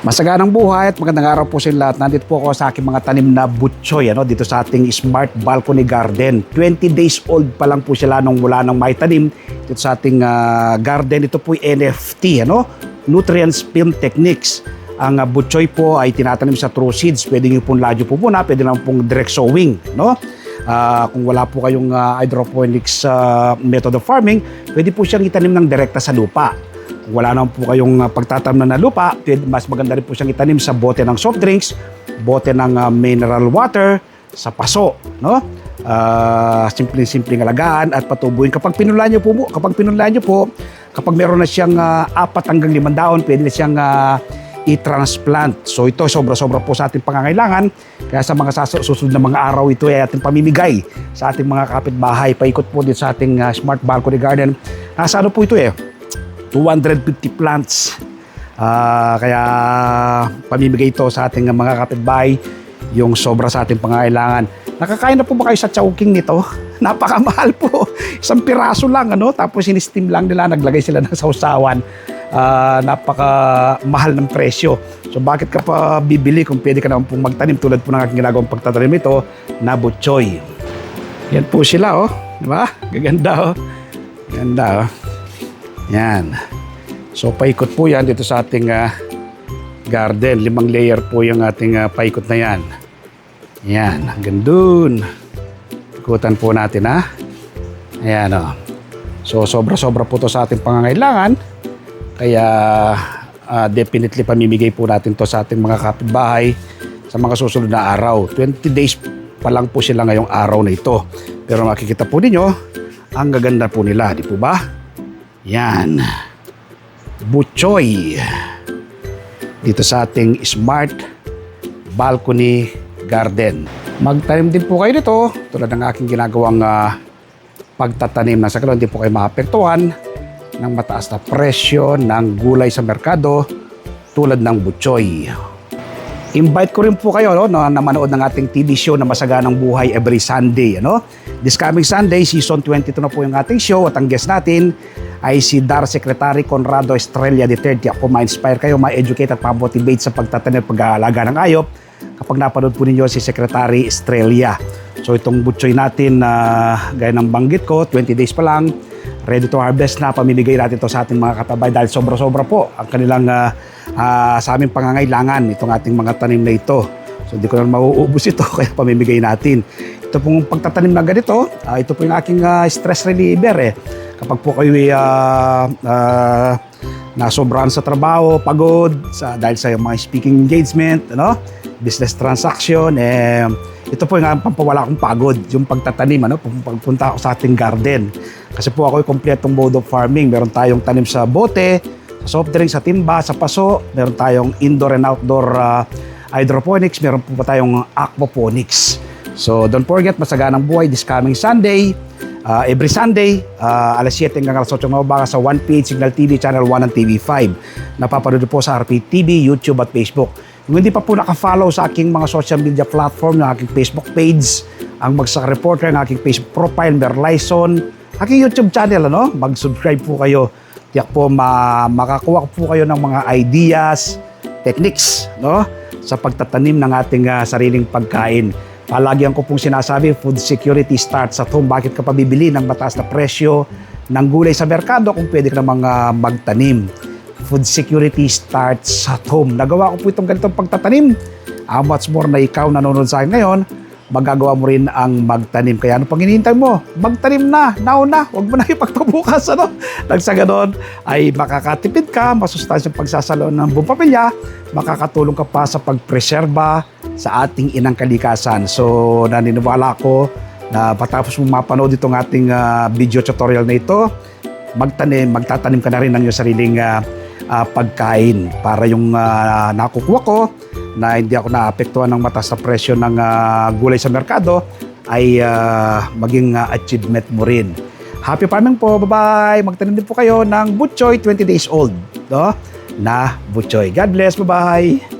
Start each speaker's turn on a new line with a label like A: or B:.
A: Masaganang buhay at magandang araw po sa lahat. Nandito po ako sa aking mga tanim na butchoy dito sa ating Smart Balcony Garden. 20 days old pa lang po sila mula nang maitanim dito sa ating garden. Ito po yung NFT, Nutrients Film Techniques. Ang butchoy po ay tinatanim sa true seeds. Pwede nyo pong ladyo po muna, pwede naman pong direct sowing. Kung wala po kayong hydroponics method of farming, pwede po siyang itanim ng direkta sa lupa. Kung wala naman po kayong pagtatamnan na lupa, mas maganda rin po siyang itanim sa bote ng soft drinks, bote ng mineral water, sa paso. Simpleng-simpleng alagaan at patubuin. Kapag pinulaan nyo po, kapag meron na siyang 4 hanggang 5 daon, pwede na siyang i-transplant. So ito, sobra-sobra po sa ating pangangailangan. Kaya sa mga susunod na mga araw, ito ay ating pamimigay sa ating mga kapitbahay. Paikot po din sa ating Smart Balcony Garden. Nasa po ito 250 plants. Kaya pamimigay ito sa ating mga kapitbahay, yung sobra sa ating pangangailangan. Nakakain na po ba kayo sa chowking nito? Napakamahal po. Isang piraso lang, tapos in-steam lang nila, naglagay sila ng sausawan. Napakamahal ng presyo. So bakit ka pa bibili kung pwede ka naman pong magtanim tulad po ng aking ginagawang pagtatanim ito na butchoy. Yan po sila, diba? Gaganda, Ganda, Yan. So paikot po yan dito sa ating garden. 5 layer po yung ating paikot na yan. Yan, hanggang dun. Ikutan po natin, Ayan, So sobra-sobra po to sa ating pangangailangan. Kaya definitely pamimigay po natin to sa ating mga kapitbahay sa mga susunod na araw. 20 days pa lang po sila ngayong araw na ito. Pero makikita po ninyo, ang gaganda po nila, di po ba? Yan. Butchoy. Dito sa ating Smart Balcony Garden. Magtanim din po kayo dito tulad ng aking ginagawang pagtatanim na sa ganoon, hindi po kayo maapektuhan ng mataas na presyo ng gulay sa merkado tulad ng butchoy. Invite ko rin po kayo na manood ng ating TV show na Masaganang Buhay every Sunday. This coming Sunday, season 22 na po yung ating show at ang guest natin ay si DAR Secretary Conrado Estrella III. Ako ma-inspire kayo, ma-educate at ma-motivate sa pagtatanim at pag-aalaga ng ayop kapag napanood po ninyo si Secretary Estrella. So itong butchoy natin, gaya ng banggit ko, 20 days pa lang, ready to harvest na, pamimigay natin to sa ating mga katabay dahil sobra-sobra po ang kanilang sa aming pangangailangan itong ating mga tanim na ito. So hindi ko na mauubos ito kaya pamimigay natin. Ito pong pagtatanim na ganito, ito po yung aking stress reliever Kapag po kayo nasobrahan sa trabaho, pagod, dahil sa mga speaking engagement, business transaction, ito po yung pampawala akong pagod, yung pagtatanim, pagpunta ako sa ating garden. Kasi po ako yung kompletong mode of farming. Meron tayong tanim sa bote, sa soft drink, sa timba, sa paso. Meron tayong indoor and outdoor hydroponics. Meron po pa tayong aquaponics. So don't forget, Masaganang Buhay this coming Sunday. Every Sunday, alas 7 hanggang alas 8 ng umaga sa 1PH Signal TV, Channel 1 and TV5. Napapanood po sa RPTV, YouTube at Facebook. Kung hindi pa po nakafollow sa aking mga social media platform, ng aking Facebook page, ang Bagsak Reporter, ang aking Facebook profile, Merlison, aking YouTube channel, mag-subscribe po kayo. Tiyak po makakuha po kayo ng mga ideas, techniques, sa pagtatanim ng ating sariling pagkain. Palagi ko pong sinasabi, food security starts at home. Bakit ka pa bibili ng mataas na presyo ng gulay sa merkado kung pwede ka namang magtanim? Food security starts at home. Nagawa ko po itong ganitong pagtatanim. How much more na ikaw nanonood sa akin ngayon, magagawa mo rin ang magtanim. Kaya ano pang hinihintay mo? Magtanim na, nauna. Huwag mo na ipagpabukas. Nang sa ganon ay makakatipid ka, masustansyang pagsasalo ng buong pamilya, makakatulong ka pa sa pagpreserba sa ating inang kalikasan. So naniniwala ko na patapos mo mapanood itong ating video tutorial na ito, magtatanim ka na rin ng iyong sariling pagkain para yung nakukuha ko na hindi ako naapektuhan ng mataas na presyo ng gulay sa merkado ay maging achievement mo rin. Happy farming po. Bye-bye. Magtanim din po kayo ng butchoy 20 days old na butchoy. God bless. Bye-bye.